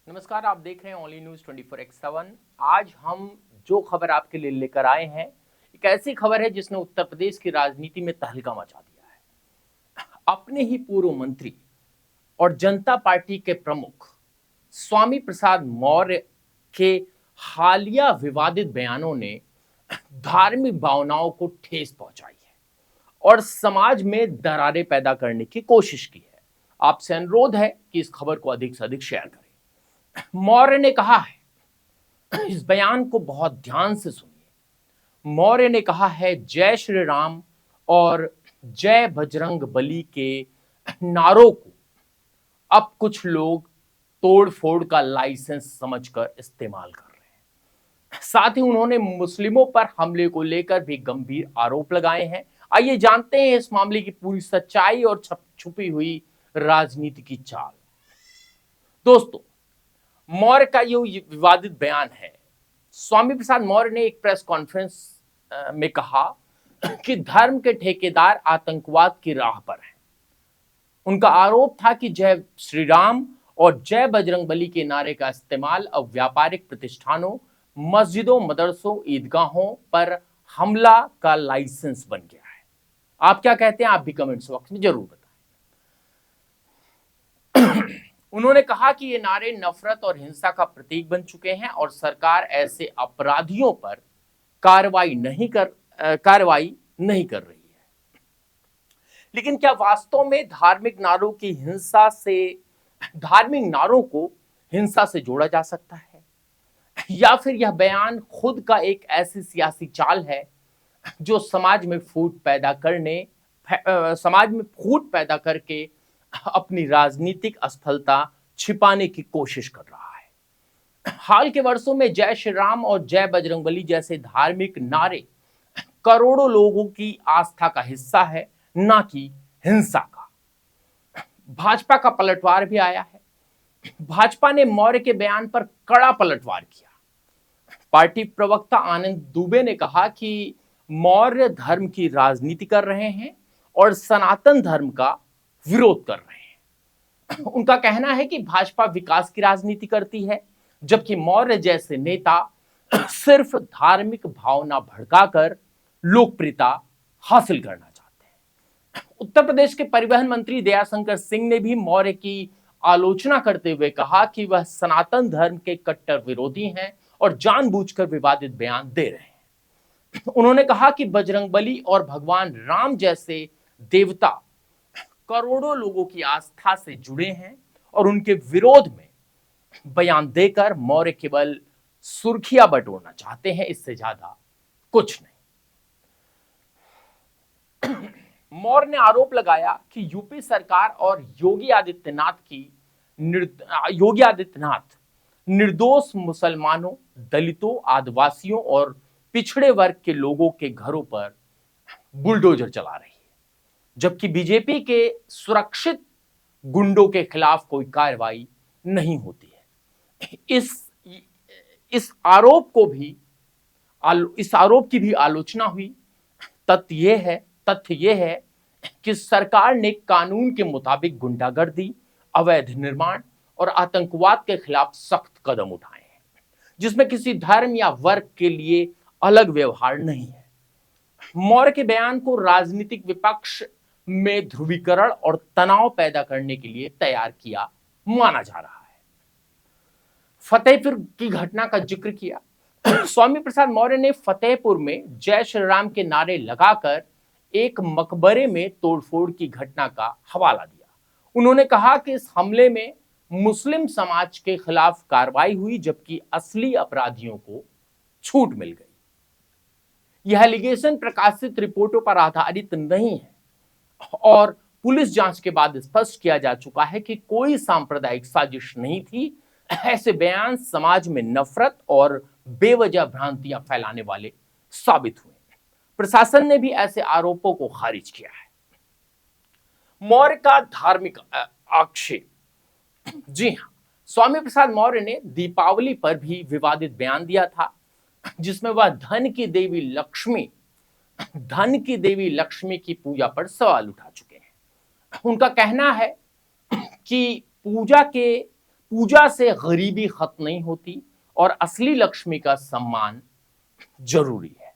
नमस्कार, आप देख रहे हैं ओनली न्यूज 24x7। आज हम जो खबर आपके लिए लेकर आए हैं, एक ऐसी खबर है जिसने उत्तर प्रदेश की राजनीति में तहलका मचा दिया है। अपने ही पूर्व मंत्री और जनता पार्टी के प्रमुख स्वामी प्रसाद मौर्य के हालिया विवादित बयानों ने धार्मिक भावनाओं को ठेस पहुंचाई है और समाज में दरारें पैदा करने की कोशिश की है। आपसे अनुरोध है कि इस खबर को अधिक से अधिक शेयर करें। मौर्य ने कहा है, इस बयान को बहुत ध्यान से सुनिए। मौर्य ने कहा है, जय श्री राम और जय बजरंग बली के नारों को अब कुछ लोग तोड़ फोड़ का लाइसेंस समझकर इस्तेमाल कर रहे हैं। साथ ही उन्होंने मुस्लिमों पर हमले को लेकर भी गंभीर आरोप लगाए हैं। आइए जानते हैं इस मामले की पूरी सच्चाई और छुपी हुई राजनीति की चाल। दोस्तों, मौर्य का ये विवादित बयान है। स्वामी प्रसाद मौर्य ने एक प्रेस कॉन्फ्रेंस में कहा कि धर्म के ठेकेदार आतंकवाद की राह पर हैं। उनका आरोप था कि जय श्री राम और जय बजरंगबली के नारे का इस्तेमाल अब व्यापारिक प्रतिष्ठानों, मस्जिदों, मदरसों, ईदगाहों पर हमला का लाइसेंस बन गया है। आप क्या कहते हैं? आप भी कमेंट्स बॉक्स में जरूर बताएं। उन्होंने कहा कि ये नारे नफरत और हिंसा का प्रतीक बन चुके हैं और सरकार ऐसे अपराधियों पर कार्रवाई नहीं कर रही है। लेकिन क्या वास्तव में धार्मिक नारों को हिंसा से जोड़ा जा सकता है, या फिर यह बयान खुद का एक ऐसी सियासी चाल है जो समाज में फूट पैदा करके अपनी राजनीतिक असफलता छिपाने की कोशिश कर रहा है। हाल के वर्षों में जय श्री राम और जय बजरंगबली जैसे धार्मिक नारे करोड़ों लोगों की आस्था का हिस्सा है, ना कि हिंसा का। भाजपा का पलटवार भी आया है। भाजपा ने मौर्य के बयान पर कड़ा पलटवार किया। पार्टी प्रवक्ता आनंद दुबे ने कहा कि मौर्य धर्म की राजनीति कर रहे हैं और सनातन धर्म का विरोध कर रहे हैं। उनका कहना है कि भाजपा विकास की राजनीति करती है, जबकि मौर्य जैसे नेता सिर्फ धार्मिक भावना भड़काकर लोकप्रियता हासिल करना चाहते हैं। उत्तर प्रदेश के परिवहन मंत्री दयाशंकर सिंह ने भी मौर्य की आलोचना करते हुए कहा कि वह सनातन धर्म के कट्टर विरोधी हैं और जानबूझकर विवादित बयान दे रहे हैं। उन्होंने कहा कि बजरंगबली और भगवान राम जैसे देवता करोड़ों लोगों की आस्था से जुड़े हैं और उनके विरोध में बयान देकर मौर्य केवल सुर्खियां बटोरना चाहते हैं, इससे ज्यादा कुछ नहीं। मौर्य ने आरोप लगाया कि यूपी सरकार और योगी आदित्यनाथ निर्दोष मुसलमानों, दलितों, आदिवासियों और पिछड़े वर्ग के लोगों के घरों पर बुलडोजर चला रही है, जबकि बीजेपी के सुरक्षित गुंडों के खिलाफ कोई कार्रवाई नहीं होती है। इस आरोप की भी आलोचना हुई। तथ्य यह है कि सरकार ने कानून के मुताबिक गुंडागर्दी, अवैध निर्माण और आतंकवाद के खिलाफ सख्त कदम उठाए हैं, जिसमें किसी धर्म या वर्ग के लिए अलग व्यवहार नहीं है। मौर्य के बयान को राजनीतिक विपक्ष में ध्रुवीकरण और तनाव पैदा करने के लिए तैयार किया माना जा रहा है। फतेहपुर की घटना का जिक्र किया। स्वामी प्रसाद मौर्य ने फतेहपुर में जय श्री राम के नारे लगाकर एक मकबरे में तोड़फोड़ की घटना का हवाला दिया। उन्होंने कहा कि इस हमले में मुस्लिम समाज के खिलाफ कार्रवाई हुई, जबकि असली अपराधियों को छूट मिल गई। यह एलिगेशन प्रकाशित रिपोर्टों पर आधारित नहीं है और पुलिस जांच के बाद स्पष्ट किया जा चुका है कि कोई सांप्रदायिक साजिश नहीं थी। ऐसे बयान समाज में नफरत और बेवजह भ्रांतियां फैलाने वाले साबित हुए। प्रशासन ने भी ऐसे आरोपों को खारिज किया है। मौर्य का धार्मिक आक्षेप। जी हां, स्वामी प्रसाद मौर्य ने दीपावली पर भी विवादित बयान दिया था, जिसमें वह धन की देवी लक्ष्मी की पूजा पर सवाल उठा चुके हैं। उनका कहना है कि पूजा से गरीबी खत्म नहीं होती और असली लक्ष्मी का सम्मान जरूरी है।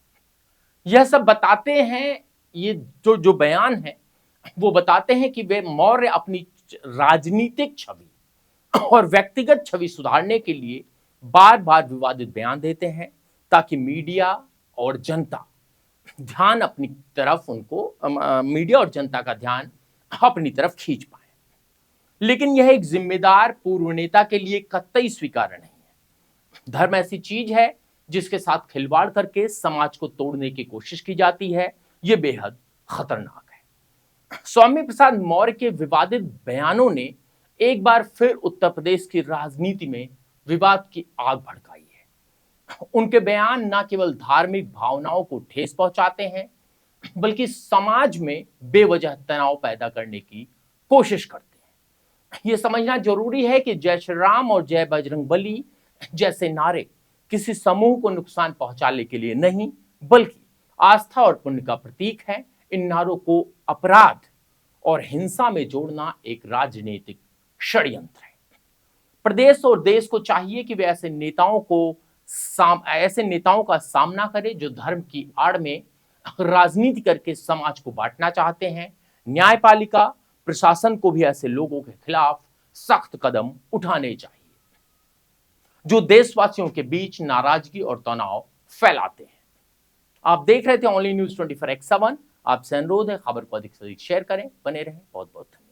यह सब बताते हैं, ये जो जो बयान है वो बताते हैं कि वे मौर्य अपनी राजनीतिक छवि और व्यक्तिगत छवि सुधारने के लिए बार बार विवादित बयान देते हैं, ताकि मीडिया और जनता ध्यान अपनी तरफ मीडिया और जनता का ध्यान अपनी तरफ खींच पाए। लेकिन यह एक जिम्मेदार पूर्व नेता के लिए कतई स्वीकार्य नहीं है। धर्म ऐसी चीज है जिसके साथ खिलवाड़ करके समाज को तोड़ने की कोशिश की जाती है। यह बेहद खतरनाक है। स्वामी प्रसाद मौर्य के विवादित बयानों ने एक बार फिर उत्तर प्रदेश की राजनीति में विवाद की आग भड़काई है। उनके बयान न केवल धार्मिक भावनाओं को ठेस पहुंचाते हैं, बल्कि समाज में बेवजह तनाव पैदा करने की कोशिश करते हैं। यह समझना जरूरी है कि जय श्री राम और जय बजरंगबली जैसे नारे किसी समूह को नुकसान पहुंचाने के लिए नहीं, बल्कि आस्था और पुण्य का प्रतीक है। इन नारों को अपराध और हिंसा में जोड़ना एक राजनीतिक षड्यंत्र है। प्रदेश और देश को चाहिए कि वे ऐसे नेताओं का सामना करें जो धर्म की आड़ में राजनीति करके समाज को बांटना चाहते हैं। न्यायपालिका प्रशासन को भी ऐसे लोगों के खिलाफ सख्त कदम उठाने चाहिए जो देशवासियों के बीच नाराजगी और तनाव फैलाते हैं। आप देख रहे थे ओनली न्यूज 24x7। आपसे अनुरोध है खबर को अधिक से अधिक शेयर करें। बने रहें। बहुत बहुत धन्यवाद।